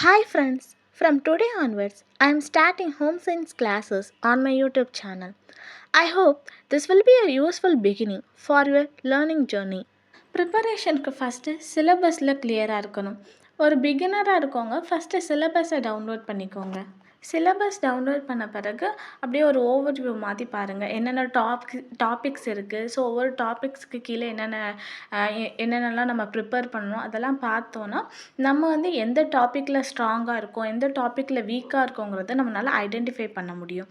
Hi friends, from today onwards, I am starting home science classes on my YouTube channel. I hope this will be a useful beginning for your learning journey. ப்ரிப்பரேஷனுக்கு first சிலபஸில் கிளியராக இருக்கணும். ஒரு பிகினராக இருக்கவங்க first சிலபஸை download பண்ணிக்கோங்க. Syllabus download பண்ண பிறகு அப்படியே ஒரு ஓவர்வியூ மாதிரி பாருங்கள். என்னென்ன டாபிக்ஸ் இருக்குது. ஸோ ஒவ்வொரு டாபிக்ஸ்க்கு கீழே என்னென்னலாம் நம்ம ப்ரிப்பேர் பண்ணணும் அதெல்லாம் பார்த்தோன்னா நம்ம வந்து எந்த டாப்பிக்கில் ஸ்ட்ராங்காக இருக்கோம், எந்த டாப்பிக்கில் வீக்காக இருக்கோங்கிறத நம்மளால் ஐடென்டிஃபை பண்ண முடியும்.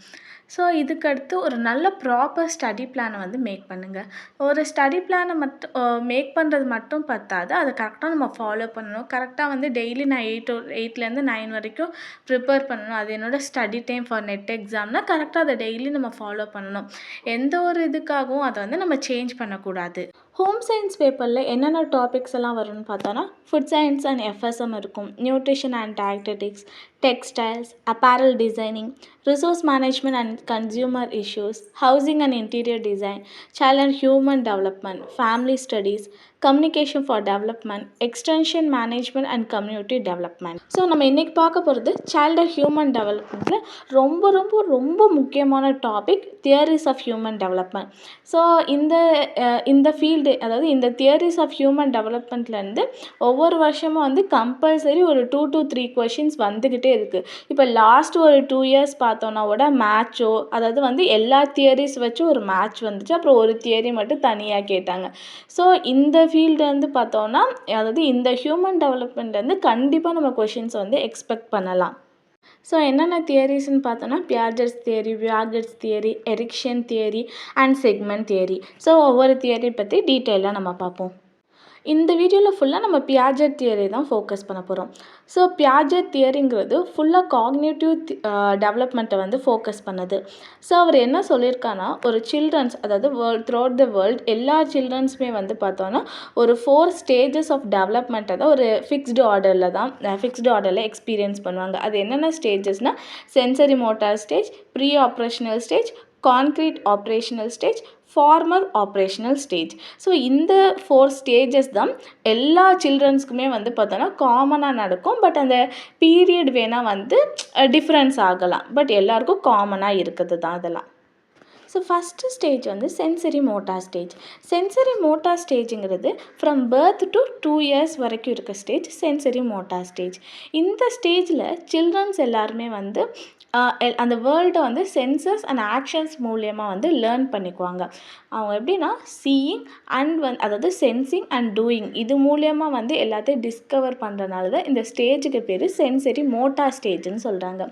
ஸோ இதுக்கடுத்து ஒரு நல்ல ப்ராப்பர் ஸ்டடி பிளானை வந்து மேக் பண்ணுங்கள். ஒரு ஸ்டடி பிளானை மட்டும் மேக் பண்ணுறது மட்டும் பத்தாது, அதை கரெக்டாக நம்ம ஃபாலோ பண்ணணும். கரெக்டாக வந்து டெய்லி நான் 8லேருந்து 9 வரைக்கும் ப்ரிப்பேர் பண்ணணும். அது என்னோடய ஸ்டடி டைம் ஃபார் நெட் எக்ஸாம்னால் கரெக்டாக அதை டெய்லி நம்ம ஃபாலோ பண்ணணும். எந்த ஒரு இதுக்காகவும் அதை வந்து நம்ம சேஞ்ச் பண்ணக்கூடாது. ஹோம் சயின்ஸ் பேப்பரில் என்னென்ன டாபிக்ஸ் எல்லாம் வரும்னு பார்த்தோன்னா ஃபுட் சயின்ஸ் அண்ட் எஃப்எஸ்எம் இருக்கும், nutrition and dietetics, textiles, apparel designing, resource management and consumer issues, housing and interior design, child and human development, family studies, communication for development, extension management and community development. So நம்ம இன்றைக்கி பார்க்க போகிறது child and human டெவலப்மெண்ட்டில் ரொம்ப ரொம்ப ரொம்ப முக்கியமான topic theories of human development. So இந்த field, அதாவது இந்த தியரிஸ் ஆஃப் ஹியூமன் டெவலப்மெண்ட்லேருந்து ஒவ்வொரு வருஷமும் வந்து கம்பல்சரி ஒரு 2 to 3 கொஷின்ஸ் வந்துக்கிட்டே இருக்குது. இப்போ லாஸ்ட் ஒரு 2 years பார்த்தோன்னா கூட மேட்சோ, அதாவது வந்து எல்லா தியரிஸ் வச்சு ஒரு மேட்ச் வந்துச்சு. அப்புறம் ஒரு தியரி மட்டும் தனியாக கேட்டாங்க. ஸோ இந்த ஃபீல்டு வந்து பார்த்தோன்னா, அதாவது இந்த ஹியூமன் டெவலப்மெண்ட்லேருந்து கண்டிப்பாக நம்ம கொஷின்ஸ் வந்து எக்ஸ்பெக்ட் பண்ணலாம். ஸோ என்னென்ன தியரிஸ்ன்னு பார்த்தோன்னா Piaget's theory, Vygotsky's theory, Erikson theory and செக்மெண்ட் தியரி. ஸோ ஒவ்வொரு தியரி பற்றி டீட்டெயிலாக நம்ம பார்ப்போம். இந்த வீடியோவில் ஃபுல்லாக நம்ம பியாஜெட் தியரி தான் ஃபோக்கஸ் பண்ண போகிறோம். ஸோ பியாஜெட் தியரிங்கிறது ஃபுல்லாக காக்னேட்டிவ் டெவலப்மெண்ட்டை வந்து ஃபோக்கஸ் பண்ணுது. ஸோ அவர் என்ன சொல்லியிருக்கான்னா, ஒரு சில்ட்ரன்ஸ், அதாவது த்ரூஅவுட் த வேர்ல்ட் எல்லா சில்ட்ரன்ஸுமே வந்து பார்த்தோன்னா ஒரு 4 ஸ்டேஜஸ் ஆஃப் டெவலப்மெண்ட்டை தான் ஒரு ஃபிக்ஸ்டு ஆர்டரில் எக்ஸ்பீரியன்ஸ் பண்ணுவாங்க. அது என்னென்ன ஸ்டேஜஸ்னால் sensory motor stage, pre operational stage, concrete operational stage, formal operational stage. So இந்த 4 ஸ்டேஜஸ் தான் எல்லா சில்ட்ரன்ஸ்க்குமே வந்து பார்த்தோன்னா காமனாக நடக்கும். பட் அந்த பீரியட் வேணால் வந்து டிஃப்ரென்ஸ் ஆகலாம். பட் எல்லாருக்கும் காமனாக இருக்குது தான் அதெல்லாம். ஸோ ஃபஸ்ட்டு ஸ்டேஜ் வந்து sensory motor stage. Sensory motor ஸ்டேஜுங்கிறது ஃப்ரம் பர்த் டு 2 years வரைக்கும் இருக்க ஸ்டேஜ் சென்சரி மோட்டார் ஸ்டேஜ். இந்த ஸ்டேஜில் சில்ட்ரன்ஸ் எல்லாருமே வந்து அந்த வேர்ல்டை வந்து சென்சஸ் அண்ட் ஆக்ஷன்ஸ் மூலியமாக வந்து லேர்ன் பண்ணிக்குவாங்க. அவங்க எப்படின்னா சீயிங் அண்ட் அதாவது சென்சிங் அண்ட் டூயிங் இது மூலியமாக வந்து எல்லாத்தையும் டிஸ்கவர் பண்ணுறனால தான் இந்த ஸ்டேஜுக்கு பேர் சென்சரி மோட்டார் ஸ்டேஜ்னு சொல்கிறாங்க.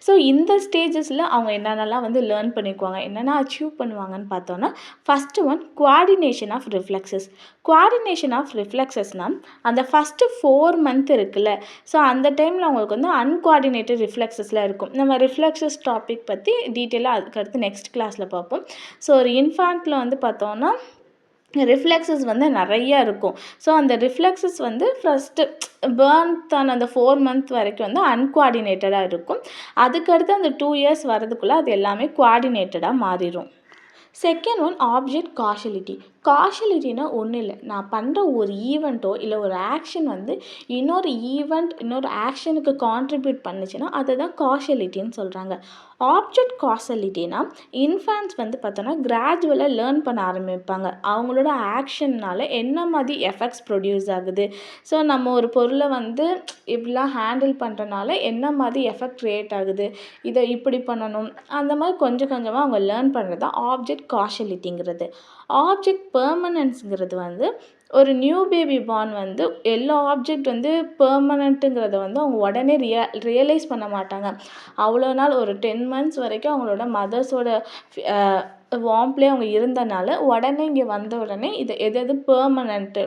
ஸோ இந்த ஸ்டேஜஸில் அவங்க என்னென்னலாம் வந்து லேர்ன் பண்ணிக்குவாங்க, என்னென்ன அச்சீவ் பண்ணுவாங்கன்னு பார்த்தோன்னா, first one coordination of reflexes. Coordination of ரிஃப்ளெக்ஸஸ்னால் அந்த ஃபஸ்ட்டு 4 month இருக்குல்ல, ஸோ அந்த டைமில் அவங்களுக்கு வந்து அன்குவாடினேட்டட் ரிஃப்ளெக்ஸஸ்லாம் இருக்கும். நம்ம ரிஃப்ளெக்ஸஸ் டாபிக் பற்றி டீட்டெயிலாக அதுக்கடுத்து நெக்ஸ்ட் கிளாஸில் பார்ப்போம். ஸோ ஒரு இன்ஃபான்ட்டில் வந்து பார்த்தோன்னா ரிஃப்ளெக்ஸஸ் வந்து நிறையா இருக்கும். ஸோ அந்த ரிஃப்ளெக்ஸஸ் வந்து ஃபஸ்ட்டு பேர்ன்த் ஆன அந்த 4 month வரைக்கும் வந்து அன்குவாடினேட்டடாக இருக்கும். அதுக்கடுத்து அந்த 2 years வரதுக்குள்ளே அது எல்லாமே குவாடினேட்டடாக மாறிடும். Second one object causality. காஷலிட்டினா ஒன்றும் இல்லை, நான் பண்ணுற ஒரு ஈவெண்ட்டோ இல்லை ஒரு ஆக்ஷன் வந்து இன்னொரு ஆக்ஷனுக்கு கான்ட்ரிபியூட் பண்ணுச்சுன்னா அதை தான் காஷலிட்டின்னு சொல்கிறாங்க. ஆப்ஜெக்ட் காஷலிட்டினா இன்ஃபேன்ட்ஸ் வந்து பார்த்தோன்னா கிராஜுவலாக லேர்ன் பண்ண ஆரம்பிப்பாங்க. அவங்களோட ஆக்ஷன்னால் என்ன மாதிரி எஃபெக்ட்ஸ் ப்ரொடியூஸ் ஆகுது, ஸோ நம்ம ஒரு பொருளை வந்து இப்படிலாம் ஹேண்டில் பண்ணுறனால என்ன மாதிரி எஃபெக்ட் க்ரியேட் ஆகுது, இதை இப்படி பண்ணணும், அந்த மாதிரி கொஞ்சம் கொஞ்சமாக அவங்க லேர்ன் பண்ணுறது தான் ஆப்ஜெக்ட் காஷலிட்டிங்கிறது. ஆப்ஜெக்ட் பெர்மனன்ஸுங்கிறது வந்து ஒரு நியூ பேபி பார்ன் வந்து எல்லா ஆப்ஜெக்ட் வந்து பெர்மனண்ட்டுங்கிறத வந்து அவங்க உடனே ரியலைஸ் பண்ண மாட்டாங்க. அவ்வளோ நாள் ஒரு 10 months வரைக்கும் அவங்களோட மதர்ஸோட வார்ம்ப்லேயே அவங்க இருந்தனால உடனே இங்கே வந்த உடனே எது பெர்மனண்ட்டு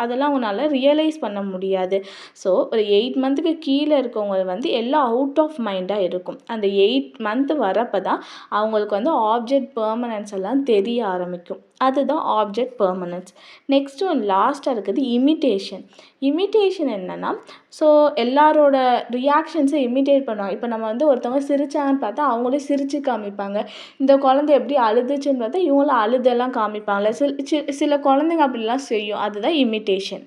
அதெல்லாம் அவங்களால ரியலைஸ் பண்ண முடியாது. ஸோ ஒரு 8 monthக்கு கீழே இருக்கவங்க வந்து எல்லாம் அவுட் ஆஃப் மைண்டாக இருக்கும். அந்த 8 month வரப்போ தான் அவங்களுக்கு வந்து ஆப்ஜெக்ட் பெர்மனன்ஸ் எல்லாம் தெரிய ஆரம்பிக்கும். அதுதான் ஆப்ஜெக்ட் பெர்மனன்ஸ். நெக்ஸ்ட் ஒன் லாஸ்ட்டாக இருக்குது இமிட்டேஷன். இமிட்டேஷன் என்னென்னா, ஸோ எல்லாரோட ரியாக்ஷன்ஸை இமிட்டேட் பண்ணுவாங்க. இப்போ நம்ம வந்து ஒருத்தவங்க சிரிச்சாங்கன்னு பார்த்தா அவங்களே சிரித்து காமிப்பாங்க. இந்த குழந்தை எப்படி அழுதுச்சுன்னு பார்த்தா இவங்களும் அழுதெல்லாம் காமிப்பாங்களே. சில குழந்தைங்க அப்படிலாம் செய்யும். அதுதான் இமிட்டேஷன்.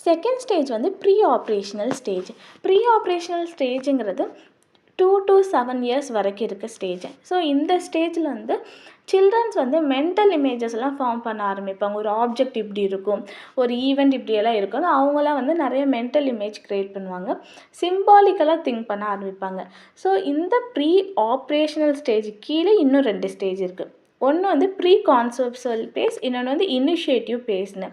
செகண்ட் ஸ்டேஜ் வந்து pre operational stage. Pre operational ஸ்டேஜுங்கிறது 2 to 7 இயர்ஸ் வரைக்கும் இருக்க ஸ்டேஜ். ஸோ இந்த ஸ்டேஜில் வந்து சில்ட்ரன்ஸ் வந்து மென்டல் இமேஜஸ்லாம் ஃபார்ம் பண்ண ஆரம்பிப்பாங்க. ஒரு ஆப்ஜெக்ட் இப்படி இருக்கும், ஒரு ஈவெண்ட் இப்படியெல்லாம் இருக்கும். அவங்களாம் வந்து நிறைய மென்டல் இமேஜ் க்ரியேட் பண்ணுவாங்க, சிம்பாலிக்கலாக திங்க் பண்ண ஆரம்பிப்பாங்க. ஸோ இந்த ப்ரீ ஆப்ரேஷனல் ஸ்டேஜ் கீழே இன்னும் 2 ஸ்டேஜ் இருக்குது. ஒன்று வந்து ப்ரீ கான்செப்சுவல் ஃபேஸ், இன்னொன்று வந்து initiative ஃபேஸ்னு.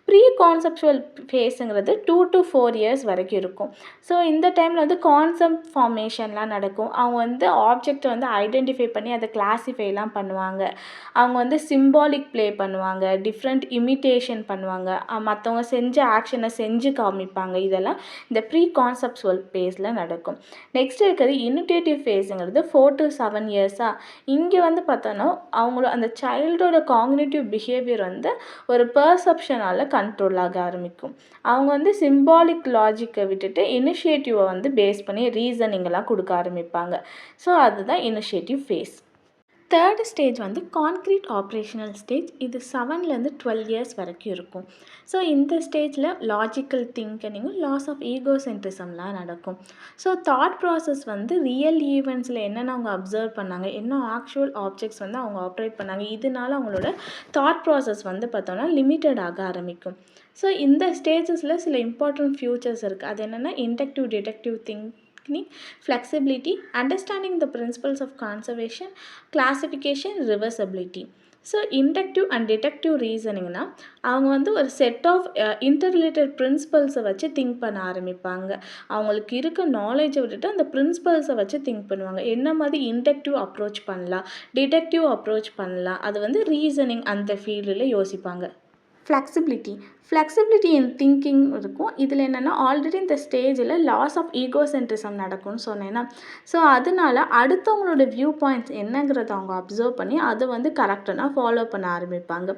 Pre conceptual ஃபேஸுங்கிறது 2 to 4 years வரைக்கும் இருக்கும். ஸோ இந்த டைமில் வந்து கான்செப்ட் ஃபார்மேஷன்லாம் நடக்கும். அவங்க வந்து ஆப்ஜெக்டை வந்து ஐடென்டிஃபை பண்ணி அதை கிளாஸிஃபைலாம் பண்ணுவாங்க. அவங்க வந்து சிம்பாலிக் ப்ளே பண்ணுவாங்க, டிஃப்ரெண்ட் இமிட்டேஷன் பண்ணுவாங்க, மற்றவங்க செஞ்ச ஆக்ஷனை செஞ்சு காமிப்பாங்க. இதெல்லாம் இந்த ப்ரீ கான்செப்சுவல் ஃபேஸில் நடக்கும். நெக்ஸ்ட் இருக்கிறது இனிட்டேட்டிவ் ஃபேஸுங்கிறது 4 to 7 இயர்ஸாக. இங்கே வந்து பார்த்தோன்னா அவங்களோட அந்த சைல்டோட காக்னிட்டிவ் பிஹேவியர் வந்து ஒரு பெர்செப்ஷனால் கண்ட்ரோல் ஆக ஆரம்பிக்கும். அவங்க வந்து சிம்பாலிக் லாஜிக்கை விட்டுட்டு இனிஷியேட்டிவை வந்து பேஸ் பண்ணி ரீசனிங்கெல்லாம் கொடுக்க ஆரம்பிப்பாங்க. ஸோ அதுதான் இனிஷியேட்டிவ் ஃபேஸ். தேர்டு ஸ்டேஜ் வந்து கான்க்ரீட் ஆப்ரேஷனல் ஸ்டேஜ். இது 7லேருந்து 12 இயர்ஸ் வரைக்கும் இருக்கும். ஸோ இந்த ஸ்டேஜில் லாஜிக்கல் திங்கிங்கும் லாஸ் ஆஃப் ஈகோசென்ட்ரிசம்லாம் நடக்கும். ஸோ தாட் ப்ராசஸ் வந்து ரியல் ஈவெண்ட்ஸில் என்னென்ன அவங்க அப்சர்வ் பண்ணாங்க, என்ன ஆக்சுவல் ஆப்ஜெக்ட்ஸ் வந்து அவங்க ஆப்ரேட் பண்ணாங்க, இதனால அவங்களோட தாட் ப்ராசஸ் வந்து பார்த்தோன்னா லிமிட்டட் ஆக ஆரம்பிக்கும். ஸோ இந்த ஸ்டேஜஸில் சில இம்பார்ட்டன்ட் ஃபியூச்சர்ஸ் இருக்குது. அது என்னென்னா inductive deductive thinking, flexibility, understanding the principles of conservation, classification, reversibility. So inductive and deductive ரீசனிங்னா அவங்க வந்து ஒரு செட் ஆஃப் இன்டர்ரிலேட்டட் பிரின்சிபல்ஸை வச்சு திங்க் பண்ண ஆரம்பிப்பாங்க. அவங்களுக்கு இருக்க நாலேஜை விட்டுட்டு அந்த பிரின்சிபல்ஸை வச்சு திங்க் பண்ணுவாங்க. என்ன மாதிரி இண்டக்டிவ் அப்ரோச் பண்ணலாம், டிடக்டிவ் அப்ரோச் பண்ணலாம், அது வந்து ரீசனிங் அந்த ஃபீல்டில் யோசிப்பாங்க. ஃப்ளெக்சிபிலிட்டி இன் திங்கிங் இருக்கும். இதில் என்னென்னா ஆல்ரெடி இந்த ஸ்டேஜில் லாஸ் ஆஃப் ஈகோசென்ட்ரிசம் நடக்கும்னு சொன்னேன்னா, ஸோ அதனால அடுத்தவங்களோட வியூ பாயிண்ட்ஸ் என்னங்கிறத அவங்க அப்சர்வ் பண்ணி அதை வந்து கரெக்டாக ஃபாலோ பண்ண ஆரம்பிப்பாங்க.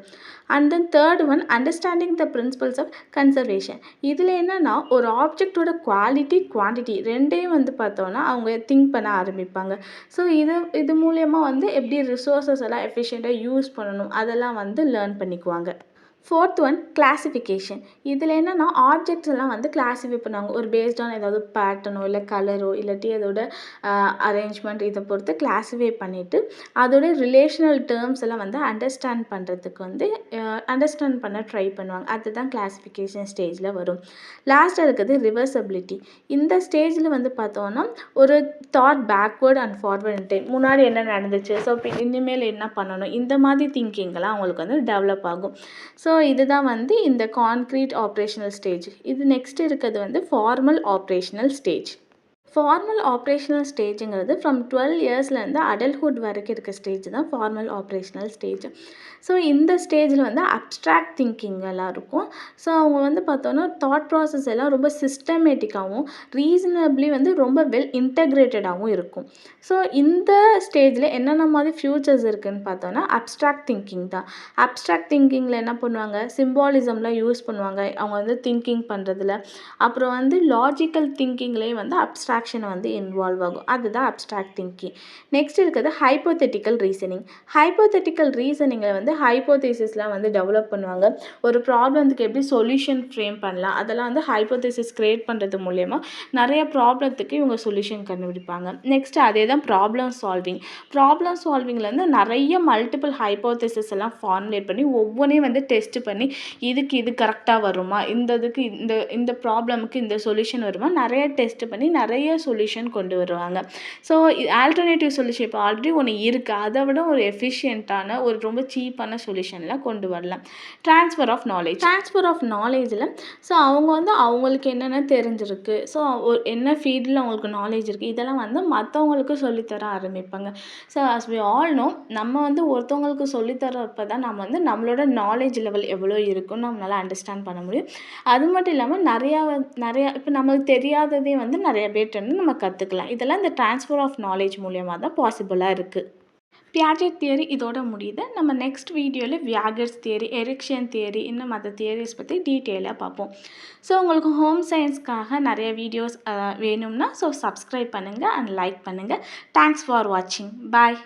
And then third one understanding the principles of conservation. இதில் என்னென்னா ஒரு ஆப்ஜெக்டோட குவாலிட்டி குவான்டிட்டி ரெண்டையும் வந்து பார்த்தோன்னா அவங்க திங்க் பண்ண ஆரம்பிப்பாங்க. ஸோ இது மூலயமா வந்து எப்படி ரிசோர்ஸஸ் எல்லாம் எஃபிஷியண்ட்டாக யூஸ் பண்ணணும் அதெல்லாம் வந்து லேர்ன் பண்ணிக்குவாங்க. Fourth one classification. இதில் என்னென்னா ஆப்ஜெக்ட்ஸ் எல்லாம் வந்து கிளாஸிஃபை பண்ணுவாங்க. ஒரு பேஸ்ட் ஆன் ஏதாவது பேட்டர்னோ இல்லை கலரோ இல்லாட்டி அதோட அரேஞ்ச்மெண்ட் இதை பொறுத்து கிளாஸிஃபை பண்ணிவிட்டு அதோட ரிலேஷனல் டேர்ம்ஸ் எல்லாம் வந்து அண்டர்ஸ்டாண்ட் பண்ணுறதுக்கு வந்து அண்டர்ஸ்டாண்ட் பண்ண ட்ரை பண்ணுவாங்க. அதுதான் கிளாஸிஃபிகேஷன் ஸ்டேஜில் வரும். லாஸ்ட்டாக இருக்கிறது ரிவர்சபிலிட்டி. இந்த ஸ்டேஜில் வந்து பார்த்தோன்னா ஒரு thought backward and forward in time, முன்னாடி என்ன நடந்துச்சு, ஸோ இனிமேல் என்ன பண்ணணும், இந்த மாதிரி திங்கிங்கெல்லாம் அவங்களுக்கு வந்து டெவலப் ஆகும். ஸோ இதுதான் வந்து இந்த கான்க்ரீட் ஆப்ரேஷனல் ஸ்டேஜ். இது நெக்ஸ்ட் இருக்கிறது வந்து formal operational stage. Formal operational ஸ்டேஜுங்கிறது ஃப்ரம் 12 இயர்ஸ்லேருந்து அடல்ட்ஹுட் வரைக்கும் இருக்க ஸ்டேஜ் தான் ஃபார்மல் ஆப்ரேஷனல் ஸ்டேஜ். ஸோ இந்த ஸ்டேஜில் வந்து அப்ஸ்ட்ராக்ட் திங்கிங் எல்லாம் இருக்கும். ஸோ அவங்க வந்து பார்த்தோன்னா தாட் ப்ராசஸ் எல்லாம் ரொம்ப சிஸ்டமேட்டிக்காகவும் ரீசனபிளி வந்து ரொம்ப வெல் இன்டகிரேட்டடாகவும் இருக்கும். ஸோ இந்த ஸ்டேஜில் என்னென்ன மாதிரி ஃபியூச்சர்ஸ் இருக்குதுன்னு பார்த்தோன்னா அப்ஸ்ட்ராக்ட் திங்கிங் தான். அப்ஸ்ட்ராக்ட் திங்கிங்கில் என்ன பண்ணுவாங்க, சிம்பாலிசம்லாம் யூஸ் பண்ணுவாங்க அவங்க வந்து திங்கிங் பண்ணுறதுல. அப்புறம் வந்து லாஜிக்கல் திங்கிங்லேயே வந்து அப்ஸ்ட்ராக்ஷன் வந்து இன்வால்வ் ஆகும். அதுதான் அப்ஸ்ட்ராக்ட் திங்கிங். நெக்ஸ்ட் இருக்கிறது ஹைப்போதெட்டிக்கல் ரீசனிங். ஹைப்போதெட்டிக்கல் ரீசனிங்கில் வந்து ஹைப்போதீசிஸ்லாம் வந்து டெவலப் பண்ணுவாங்க. ஒரு ப்ராப்ளத்துக்கு எப்படி சொல்யூஷன் ஃப்ரேம் பண்ணலாம் அதெல்லாம் வந்து ஹைப்போதீசிஸ் கிரியேட் பண்ணுறது மூலயமா நிறைய ப்ராப்ளத்துக்கு இவங்க சொல்யூஷன் கண்டுபிடிப்பாங்க. நெக்ஸ்ட் அதே தான் ப்ராப்ளம் சால்விங். ப்ராப்ளம் சால்விங்லேருந்து நிறைய மல்டிபிள் ஹைப்போதீசிஸ் எல்லாம் ஃபார்முலேட் பண்ணி ஒவ்வொன்றையும் வந்து டெஸ்ட் பண்ணி இதுக்கு இது கரெக்டாக வருமா, இதுக்கு இந்த ப்ராப்ளமுக்கு இந்த சொல்யூஷன் வருமா, நிறைய டெஸ்ட் பண்ணி நிறைய சொல்யூஷன் கொண்டு வருவாங்க. ஸோ ஆல்டர்னேட்டிவ் சொல்யூஷன் இப்போ ஆல்ரெடி ஒன்று இருக்குது, அதை விட ஒரு எஃபிஷியண்ட்டான ஒரு ரொம்ப சீப்பான சொல்யூஷன்லாம் கொண்டு வரலாம். ட்ரான்ஸ்ஃபர் ஆஃப் நாலேஜில் ஸோ அவங்க வந்து அவங்களுக்கு என்னென்ன தெரிஞ்சிருக்கு, ஸோ என்ன ஃபீல்டில் அவங்களுக்கு நாலேஜ் இருக்குது, இதெல்லாம் வந்து மற்றவங்களுக்கு சொல்லித்தர ஆரம்பிப்பாங்க. So as we all know நம்ம வந்து ஒருத்தவங்களுக்கு சொல்லித்தரப்போ தான் நம்ம வந்து நம்மளோட நாலேஜ் லெவல் எவ்வளோ இருக்குன்னு நம்மளால் அண்டர்ஸ்டாண்ட் பண்ண முடியும். அது மட்டும் இல்லாமல் நிறையா இப்போ நமக்கு தெரியாததே வந்து நிறைய பேர்ட்ட நம்ம கற்றுக்கலாம். இதெல்லாம் இந்த ட்ரான்ஸ்ஃபர் ஆஃப் நாலேஜ் மூலியமாக தான் பாசிபிளாக இருக்குது. பியாஜெட் தியரி இதோட முடியுது. நம்ம நெக்ஸ்ட் வீடியோவில் வியாகர்ஸ் தியரி, எரிக்ஷன் தியரி, இன்னும் மற்ற தியரிஸ் பற்றி டீட்டெயிலாக பார்ப்போம். ஸோ உங்களுக்கு ஹோம் சயின்ஸ்க்காக நிறைய வீடியோஸ் வேணும்னா ஸோ சப்ஸ்கிரைப் பண்ணுங்கள் அண்ட் லைக் பண்ணுங்கள். தேங்க்ஸ் ஃபார் வாட்சிங். பாய்.